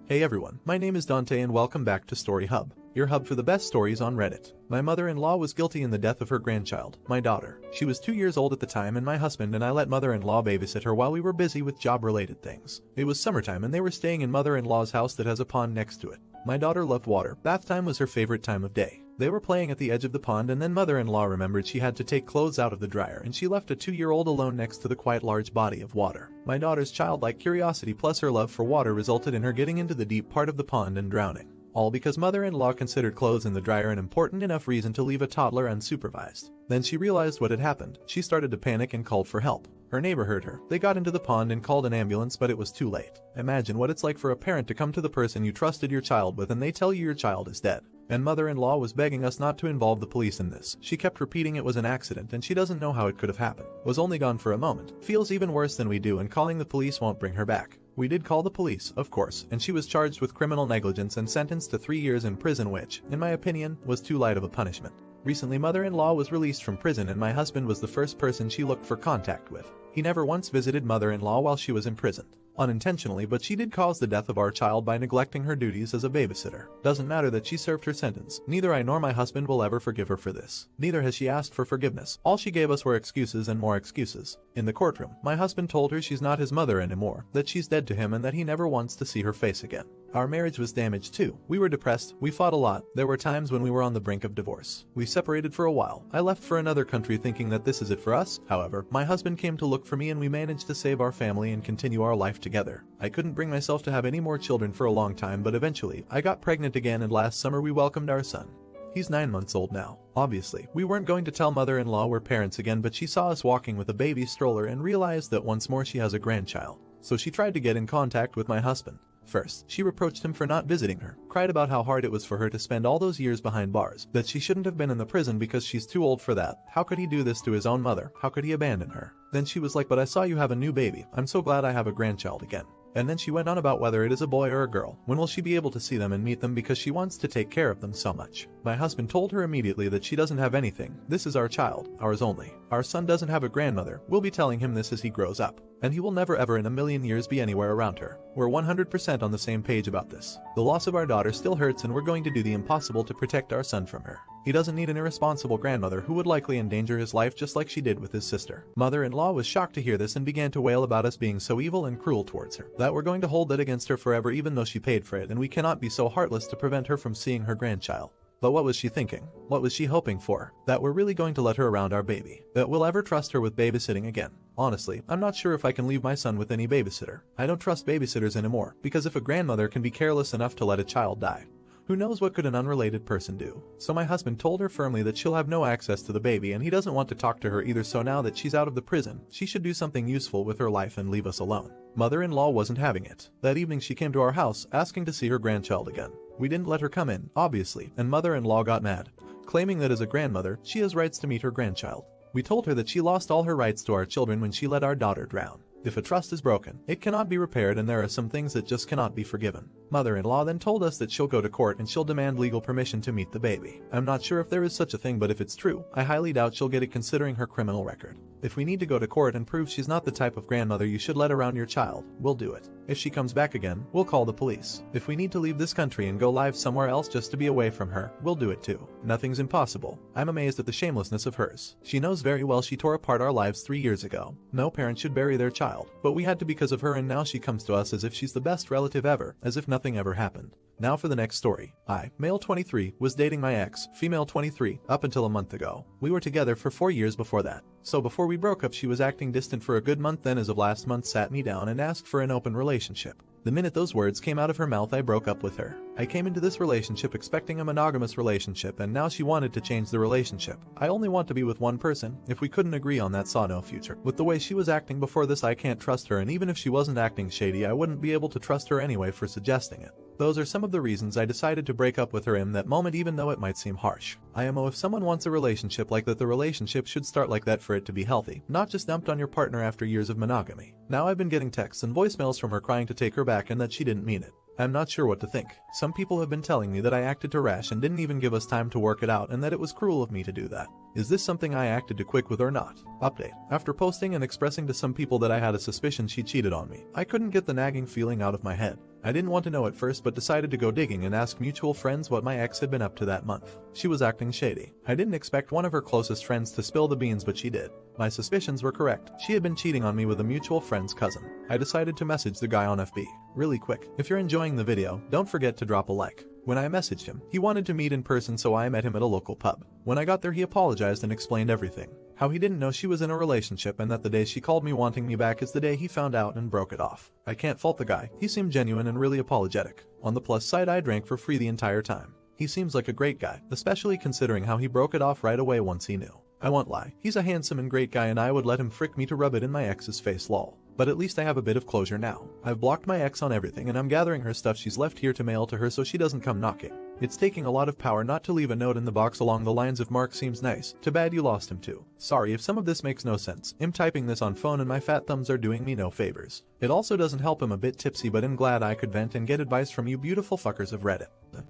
Hey everyone, my name is Dante and welcome back to Story Hub, your hub for the best stories on Reddit. My mother-in-law was guilty in the death of her grandchild, my daughter. She was 2 years old at the time and my husband and I let mother-in-law babysit her while we were busy with job-related things. It was summertime and they were staying in mother-in-law's house that has a pond next to it. My daughter loved water. Bath time was her favorite time of day. They were playing at the edge of the pond and then mother-in-law remembered she had to take clothes out of the dryer and she left a 2-year-old alone next to the quite large body of water. My daughter's childlike curiosity plus her love for water resulted in her getting into the deep part of the pond and drowning. All because mother-in-law considered clothes in the dryer an important enough reason to leave a toddler unsupervised. Then she realized what had happened. She started to panic and called for help. Her neighbor heard her. They got into the pond and called an ambulance, but it was too late. Imagine what it's like for a parent to come to the person you trusted your child with and they tell you your child is dead. And mother-in-law was begging us not to involve the police in this. She kept repeating it was an accident and she doesn't know how it could have happened. Was only gone for a moment. Feels even worse than we do and calling the police won't bring her back. We did call the police, of course, and she was charged with criminal negligence and sentenced to 3 years in prison which, in my opinion, was too light of a punishment. Recently mother-in-law was released from prison and my husband was the first person she looked for contact with. He never once visited mother-in-law while she was imprisoned. Unintentionally, but she did cause the death of our child by neglecting her duties as a babysitter. Doesn't matter that she served her sentence. Neither I nor my husband will ever forgive her for this. Neither has she asked for forgiveness. All she gave us were excuses and more excuses. In the courtroom, my husband told her she's not his mother anymore, that she's dead to him and that he never wants to see her face again. Our marriage was damaged too. We were depressed, we fought a lot, there were times when we were on the brink of divorce. We separated for a while. I left for another country thinking that this is it for us. However, my husband came to look for me and we managed to save our family and continue our life together. I couldn't bring myself to have any more children for a long time, but eventually, I got pregnant again and last summer we welcomed our son. He's 9 months old now. Obviously, we weren't going to tell mother-in-law we're parents again, but she saw us walking with a baby stroller and realized that once more she has a grandchild. So she tried to get in contact with my husband. First, she reproached him for not visiting her, cried about how hard it was for her to spend all those years behind bars, that she shouldn't have been in the prison because she's too old for that. How could he do this to his own mother? How could he abandon her? Then she was like, but I saw you have a new baby. I'm so glad I have a grandchild again. And then she went on about whether it is a boy or a girl. When will she be able to see them and meet them because she wants to take care of them so much. My husband told her immediately that she doesn't have anything. This is our child, ours only. Our son doesn't have a grandmother. We'll be telling him this as he grows up. And he will never ever in a million years be anywhere around her. We're 100% on the same page about this. The loss of our daughter still hurts and we're going to do the impossible to protect our son from her. He doesn't need an irresponsible grandmother who would likely endanger his life just like she did with his sister. Mother-in-law was shocked to hear this and began to wail about us being so evil and cruel towards her, that we're going to hold that against her forever even though she paid for it and we cannot be so heartless to prevent her from seeing her grandchild. But what was she thinking? What was she hoping for? That we're really going to let her around our baby? That we'll ever trust her with babysitting again? Honestly, I'm not sure if I can leave my son with any babysitter. I don't trust babysitters anymore, because if a grandmother can be careless enough to let a child die, who knows what could an unrelated person do? So my husband told her firmly that she'll have no access to the baby and he doesn't want to talk to her either, so now that she's out of the prison, she should do something useful with her life and leave us alone. Mother-in-law wasn't having it. That evening she came to our house asking to see her grandchild again. We didn't let her come in, obviously, and mother-in-law got mad, claiming that as a grandmother, she has rights to meet her grandchild. We told her that she lost all her rights to our children when she let our daughter drown. If a trust is broken, it cannot be repaired and there are some things that just cannot be forgiven. Mother-in-law then told us that she'll go to court and she'll demand legal permission to meet the baby. I'm not sure if there is such a thing, but if it's true, I highly doubt she'll get it considering her criminal record. If we need to go to court and prove she's not the type of grandmother you should let around your child, we'll do it. If she comes back again, we'll call the police. If we need to leave this country and go live somewhere else just to be away from her, we'll do it too. Nothing's impossible. I'm amazed at the shamelessness of hers. She knows very well she tore apart our lives 3 years ago. No parent should bury their child, but we had to because of her, and now she comes to us as if she's the best relative ever, as if nothing ever happened. Now for the next story. I, male 23, was dating my ex, female 23, up until a month ago. We were together for 4 years before that. So before we broke up she was acting distant for a good month, then as of last month sat me down and asked for an open relationship. The minute those words came out of her mouth I broke up with her. I came into this relationship expecting a monogamous relationship and now she wanted to change the relationship. I only want to be with one person. If we couldn't agree on that, saw no future. With the way she was acting before this I can't trust her, and even if she wasn't acting shady I wouldn't be able to trust her anyway for suggesting it. Those are some of the reasons I decided to break up with her in that moment, even though it might seem harsh. IMO, if someone wants a relationship like that, the relationship should start like that for it to be healthy, not just dumped on your partner after years of monogamy. Now I've been getting texts and voicemails from her crying to take her back and that she didn't mean it. I'm not sure what to think. Some people have been telling me that I acted too rash and didn't even give us time to work it out, and that it was cruel of me to do that. Is this something I acted too quick with or not? Update. After posting and expressing to some people that I had a suspicion she cheated on me, I couldn't get the nagging feeling out of my head. I didn't want to know at first but decided to go digging and ask mutual friends what my ex had been up to that month. She was acting shady. I didn't expect one of her closest friends to spill the beans, but she did. My suspicions were correct. She had been cheating on me with a mutual friend's cousin. I decided to message the guy on FB. Really quick. If you're enjoying the video, don't forget to drop a like. When I messaged him, he wanted to meet in person, so I met him at a local pub. When I got there, he apologized and explained everything. How he didn't know she was in a relationship and that the day she called me wanting me back is the day he found out and broke it off. I can't fault the guy. He seemed genuine and really apologetic. On the plus side, I drank for free the entire time. He seems like a great guy, especially considering how he broke it off right away once he knew. I won't lie, he's a handsome and great guy and I would let him frick me to rub it in my ex's face, lol. But at least I have a bit of closure now. I've blocked my ex on everything and I'm gathering her stuff she's left here to mail to her so she doesn't come knocking. It's taking a lot of power not to leave a note in the box along the lines of "Mark seems nice, too bad you lost him too." Sorry if some of this makes no sense. I'm typing this on phone and my fat thumbs are doing me no favors. It also doesn't help I'm a bit tipsy, but I'm glad I could vent and get advice from you beautiful fuckers of Reddit.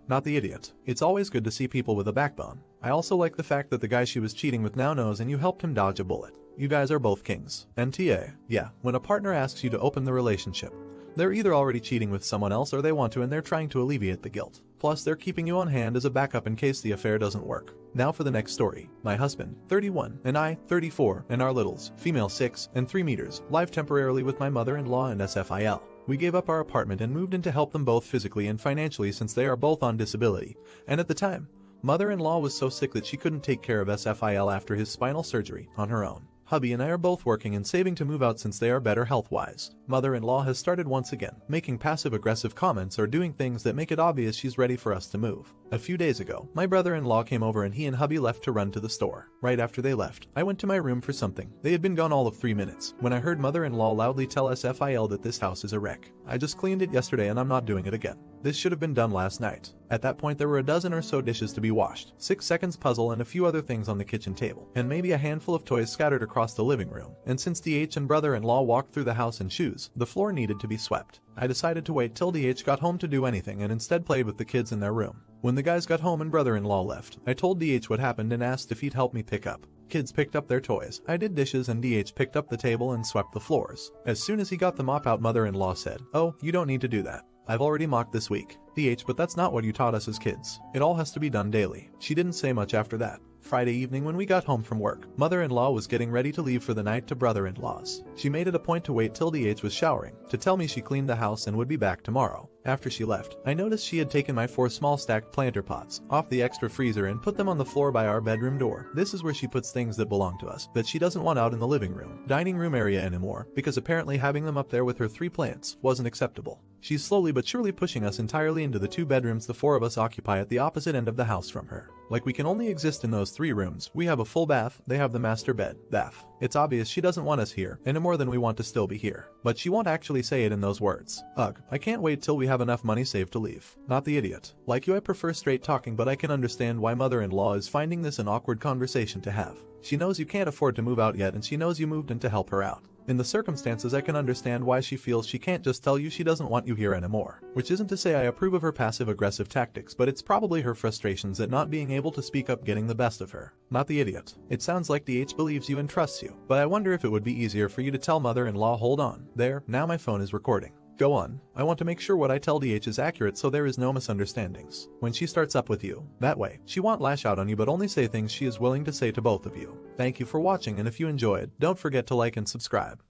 Not the idiot. It's always good to see people with a backbone. I also like the fact that the guy she was cheating with now knows and you helped him dodge a bullet. You guys are both kings. NTA. Yeah, when a partner asks you to open the relationship, they're either already cheating with someone else or they want to and they're trying to alleviate the guilt. Plus, they're keeping you on hand as a backup in case the affair doesn't work. Now for the next story. My husband, 31, and I, 34, and our littles, female 6 and 3 meters, live temporarily with my mother-in-law and SFIL. We gave up our apartment and moved in to help them both physically and financially since they are both on disability. And at the time, mother-in-law was so sick that she couldn't take care of SFIL after his spinal surgery on her own. Hubby and I are both working and saving to move out since they are better health-wise. Mother-in-law has started once again, making passive-aggressive comments or doing things that make it obvious she's ready for us to move. A few days ago, my brother-in-law came over and he and hubby left to run to the store. Right after they left, I went to my room for something. They had been gone all of 3 minutes when I heard mother-in-law loudly tell SFIL that this house is a wreck. I just cleaned it yesterday and I'm not doing it again. This should have been done last night. At that point there were a dozen or so dishes to be washed, 6 seconds puzzle and a few other things on the kitchen table, and maybe a handful of toys scattered across the living room. And since DH and brother-in-law walked through the house in shoes, the floor needed to be swept. I decided to wait till DH got home to do anything and instead played with the kids in their room. When the guys got home and brother-in-law left, I told DH what happened and asked if he'd help me pick up. Kids picked up their toys. I did dishes and DH picked up the table and swept the floors. As soon as he got the mop out, mother-in-law said, "Oh, you don't need to do that. I've already mopped this week." DH, but that's not what you taught us as kids. It all has to be done daily. She didn't say much after that. Friday evening when we got home from work, mother-in-law was getting ready to leave for the night to brother-in-law's. She made it a point to wait till DH was showering, to tell me she cleaned the house and would be back tomorrow. After she left, I noticed she had taken my 4 small stacked planter pots off the extra freezer and put them on the floor by our bedroom door. This is where she puts things that belong to us, that she doesn't want out in the living room, dining room area anymore, because apparently having them up there with her 3 plants wasn't acceptable. She's slowly but surely pushing us entirely into the 2 bedrooms the 4 of us occupy at the opposite end of the house from her. Like we can only exist in those 3 rooms. We have a full bath, they have the master bed, bath. It's obvious she doesn't want us here, any more than we want to still be here. But she won't actually say it in those words. Ugh, I can't wait till we have enough money saved to leave. Not the idiot. Like you, I prefer straight talking, but I can understand why mother-in-law is finding this an awkward conversation to have. She knows you can't afford to move out yet and she knows you moved in to help her out. In the circumstances, I can understand why she feels she can't just tell you she doesn't want you here anymore. Which isn't to say I approve of her passive-aggressive tactics, but it's probably her frustrations at not being able to speak up getting the best of her. Not the idiot. It sounds like DH believes you and trusts you, but I wonder if it would be easier for you to tell mother-in-law, "Hold on. There, now my phone is recording. Go on. I want to make sure what I tell DH is accurate so there is no misunderstandings. When she starts up with you, that way, she won't lash out on you but only say things she is willing to say to both of you." Thank you for watching, and if you enjoyed, don't forget to like and subscribe.